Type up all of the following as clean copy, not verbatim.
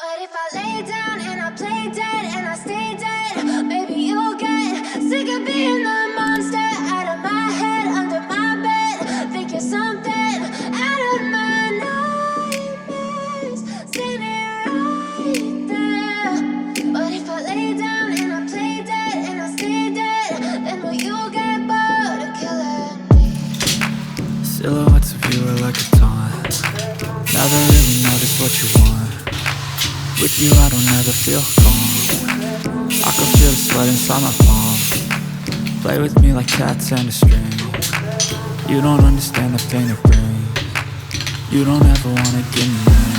What if I lay down and I play dead and I stay dead? Maybe you'll get sick of being the monster out of my head, under my bed. Think you're something out of my nightmares, standing right there. What if I lay down and I play dead and I stay dead? Then will you get bored of killing me? Silhouettes of you are like a taunt. Never really know just what you want. With you I don't ever feel calm. I can feel the sweat inside my palm. Play with me like cats and a string. You don't understand the pain it brings. You don't ever wanna give me in.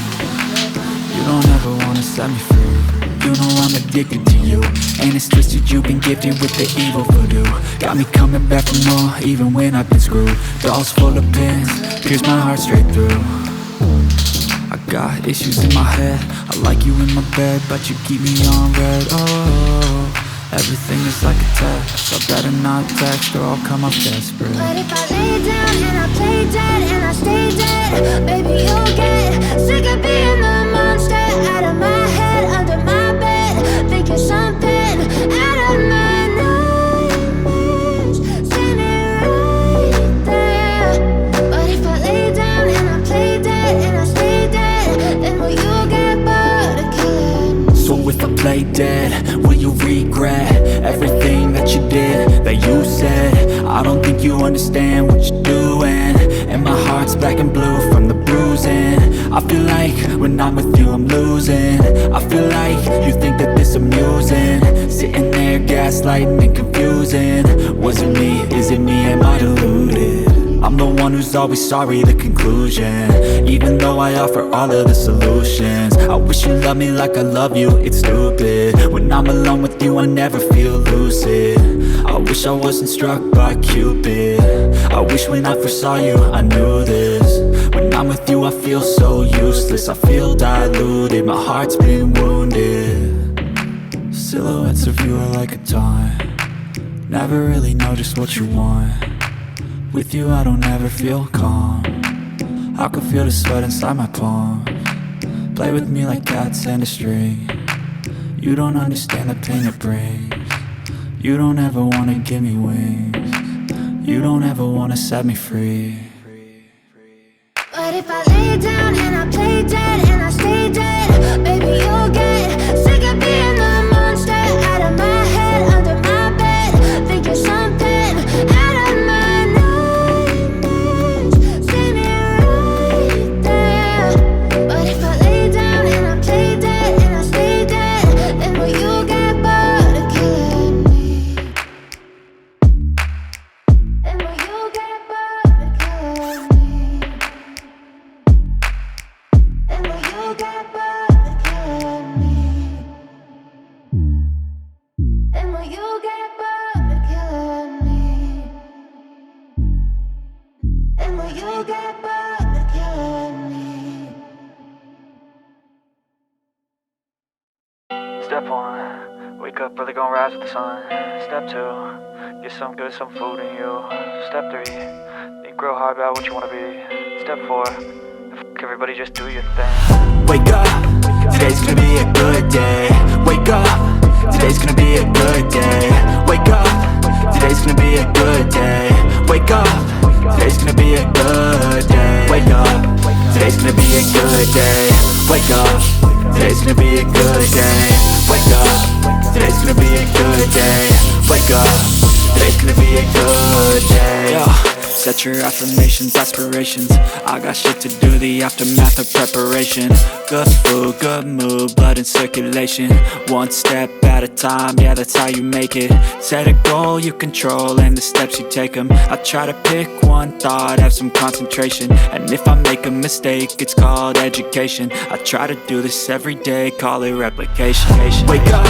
You don't ever wanna set me free. You know I'm addicted to you, and it's twisted, you've been gifted with the evil voodoo. Got me coming back for more, even when I've been screwed. Dolls full of pins, pierce my heart straight through. I got issues in my head, I like you in my bed, but you keep me on red. Oh, everything is like a text, I better not text or I'll come off desperate. But if I lay down and I play dead and I stay dead, baby you'll get sick of being the monster out of my head, under my bed. Think you're something out of my nightmares, standing right there. But if I lay down and I play dead and I stay dead, then will you get bored of killing me? So if I play dead, will you regret everything that you did, that you said? I don't think you understand what you're doing, and my heart's black and blue from the bruising. I feel like when I'm with you I'm losing. I feel like you think that this amusing, sitting there gaslighting and confusing. Was it me? Is it me? Am I deluded? I'm the one who's always sorry, the conclusion, even though I offer all of the solutions. I wish you loved me like I love you, it's stupid. When I'm alone with you I never feel lucid. I wish I wasn't struck by Cupid. I wish when I first saw you I knew this. When I'm with you I feel so useless, I feel diluted, my heart's been wounded. Silhouettes of you are like a taunt. Never really know just what you want. With you I don't ever feel calm. I can feel the sweat inside my palm. Play with me like cats and a string. You don't understand the pain it brings. You don't ever wanna give me wings. You don't ever wanna set me free. But if I lay down and I play dead and I stay dead, baby you'll get sick of being the monster out of my head, under my bed. Think you're something out of my nightmares, standing right there. But if I lay down and I play dead and I stay dead, then will you get bored of killing me? Then will you get bored of killing me? Then will you get bored of killing me? Then will you get bored of killing me? Then will you get bored of killing me? Step 1, wake up early, gonna rise with the sun. Step 2, get some good, some food in you. Step 3, think real hard about what you wanna be. Step 4, everybody just do your thing. Wake up, today's gonna be a good day. Wake up, today's gonna be a good day. Wake up, today's gonna be a good day. Wake up, today's gonna be a good day. Wake up, today's gonna be a good day. Wake up, today's gonna be a good day. Wake up, today's gonna be a good day. Wake up, today's gonna be a good day. Yeah. Set your affirmations, aspirations. I got shit to do, the aftermath of preparation. Good food, good mood, blood in circulation. One step at a time, yeah, that's how you make it. Set a goal you control and the steps you take them. I try to pick one thought, have some concentration. And if I make a mistake, it's called education. I try to do this every day, call it replication. Wake up,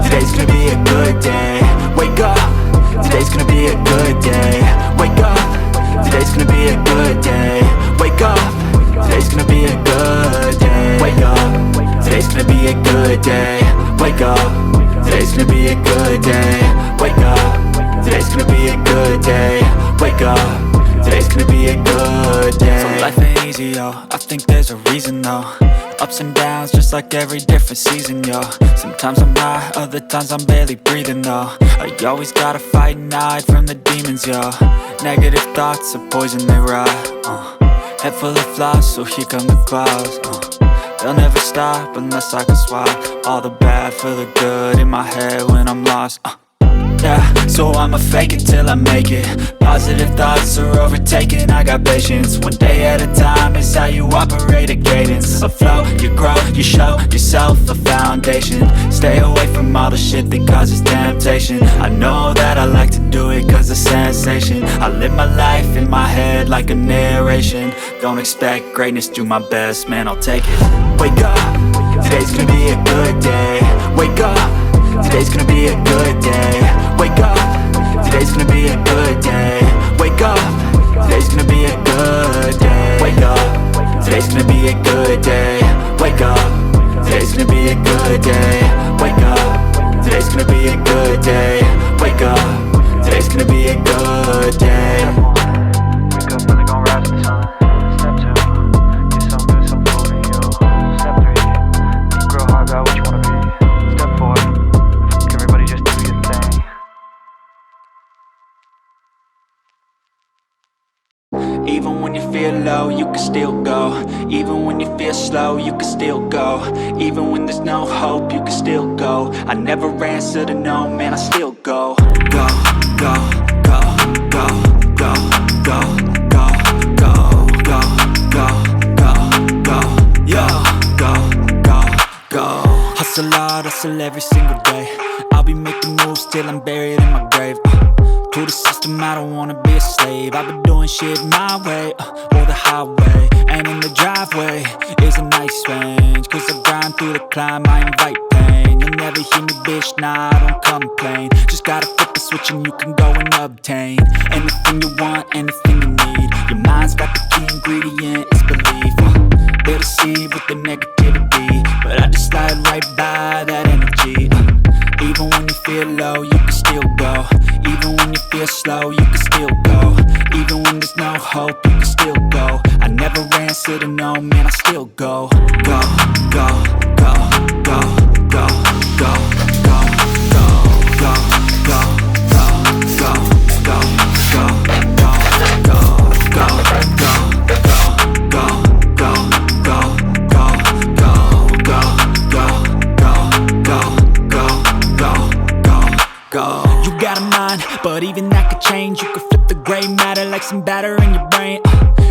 today's gonna be a good day. Wake up, today's gonna be a good day. Wake up, today's gonna be a good day. Wake up, today's gonna be a good day. Wake up, today's gonna be a good day. Wake up, today's gonna be a good day. Wake up, today's gonna be a good day. Wake up, today's gonna be a good day. So life ain't easy, yo, I think there's a reason though. Ups and downs, just like every different season, yo. Sometimes I'm high, other times I'm barely breathing, though. I always gotta fight and hide from the demons, yo. Negative thoughts are poison, they rot. Head full of flies, so here come the clouds. They'll never stop unless I can swap all the bad for the good in my head when I'm lost. Yeah, so I'ma fake it till I make it. Positive thoughts are overtaken, I got patience. One day at a time is how you operate a cadence. A flow, you grow, you show yourself a foundation. Stay away from all the shit that causes temptation. I know that I like to do it cause it's sensation. I live my life in my head like a narration. Don't expect greatness, do my best, man, I'll take it. Wake up, today's gonna be a good day. Wake up, today's gonna be a good day. Wake up, today's gonna be a good day. Wake up, today's gonna be a good day. Wake up, today's gonna be a good day. Wake up, today's gonna be a good day. Wake up, today's gonna be a good day. Wake up, today's gonna be a good day. Wake up, really gon' rise with the sun. Step 2, get some good, some food in you. Step 3, think real hard about what you wanna be. Step 4, everybody just do your thing. Even when you feel low, you can still go. Even when you feel slow, you can still go. Even when there's no hope, you can still go. I never answer to no, man, I still go. Go, go, go, go, go, go, go, go, go, go, go, go, yo, go, go, go. Hustle hard, hustle every single day. I'll be making moves till I'm buried in my grave. To the system, I don't wanna be a slave. I've been doing shit my way, or the highway. And in the driveway is a nice range. Cause I grind through the climb, I invite pain. You'll never hear me, bitch, nah, I don't complain. Just gotta flip the switch and you can go and obtain anything you want, anything you need. Your mind's got the key ingredient, it's belief. They'll deceive with the negativity, but I just slide right by that energy. Even when you feel low, you can still go. Even when you feel slow, you can still go. Even when there's no hope, you can still go. I never answer to no, man, I still go. Go, go, go, go, go, go, go, go, go, go, go, go, go, go, go, go, go, go. You got a mind, but even that could change. You could flip the gray matter like some batter in your brain.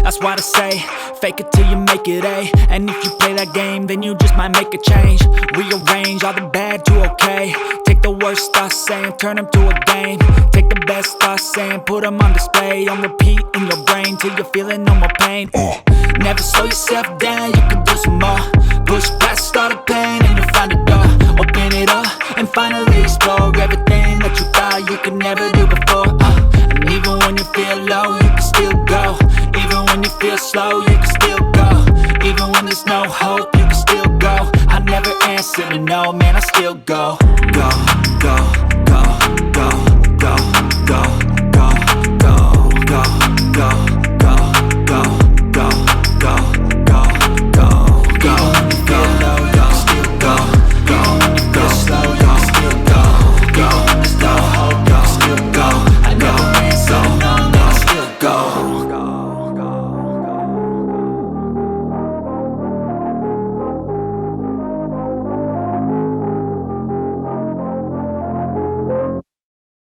That's why I say, fake it till you make it A. And if you play that game, then you just might make a change. Rearrange all the bad to okay. Take the worst thoughts saying, turn them to a game. Take the best thoughts saying, put them on display. On repeat in your brain till you're feeling no more pain. Never slow yourself down, you can do some more. Push past all the pain and you'll find a door. Open it up and finally explore everything that you thought you could never do before. And even when you feel low, you can still go. Even when you feel slow, you can still go. Even when there's no hope, you can still go. I never answer to no, man, I still go. Go, go.